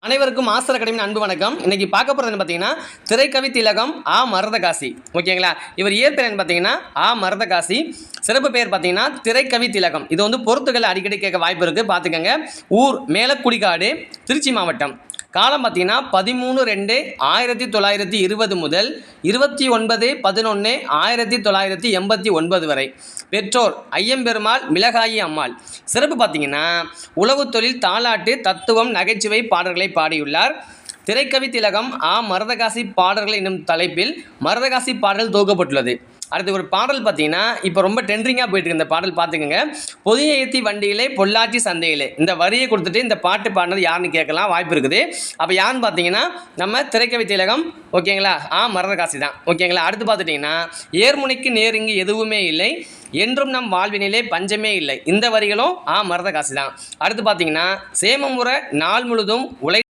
அனைவருக்கும் master academy அன்பு வணக்கம். இன்னைக்கு பார்க்க போகிறது பார்த்தீங்கன்னா திரைக்கவி திலகம் ஆ மருதகாசி. ஓகேங்களா? இவர் இயற்பெயர் பார்த்தீங்கன்னா ஆ மருதகாசி. சிறப்பு பெயர் பார்த்தீங்கன்னா திரைக்கவி திலகம். இது வந்து பொறுத்துக்கள் அடிக்கடி கேட்க வாய்ப்பு இருக்குது, பார்த்துக்கங்க. ஊர் மேலக்குடிக்காடு, திருச்சி மாவட்டம். காலம் பார்த்தீங்கன்னா 13/2/1920 முதல் 29/11/1989 வரை. பெற்றோர் ஐயம்பெருமாள், மிளகாயி அம்மாள். சிறப்பு பார்த்தீங்கன்னா உழவு தொழில், தாலாட்டு, தத்துவம், நகைச்சுவை பாடல்களை பாடியுள்ளார். திரைக்கவி திலகம் ஆ மருதகாசி பாடல்கள் என்னும் தலைப்பில் மருதகாசி பாடல் தொகுக்கப்பட்டுள்ளது. அடுத்து ஒரு பாடல் பார்த்தீங்கன்னா இப்போ ரொம்ப ட்ரெண்டிங்காக போயிட்டு இருக்கு. இந்த பாடல் பார்த்துக்கோங்க. பொதிய ஏற்றி வண்டியிலே பொள்ளாச்சி சந்தையிலே. இந்த வரியை கொடுத்துட்டு இந்த பாட்டு பாடினது யாருன்னு கேட்கலாம், வாய்ப்பு இருக்குது. அப்போ யாருன்னு பார்த்தீங்கன்னா நம்ம திரைக்கவி திலகம். ஓகேங்களா? ஆ மருதகாசி தான். ஓகேங்களா? அடுத்து பார்த்துட்டிங்கன்னா ஏர்முனைக்கு நேர் இங்கு எதுவுமே இல்லை, என்றும் நம் வாழ்வினிலே பஞ்சமே இல்லை. இந்த வரிகளும் ஆ மருதகாசி தான். அடுத்து பார்த்தீங்கன்னா சேமமுறை நாள் முழுதும் உழை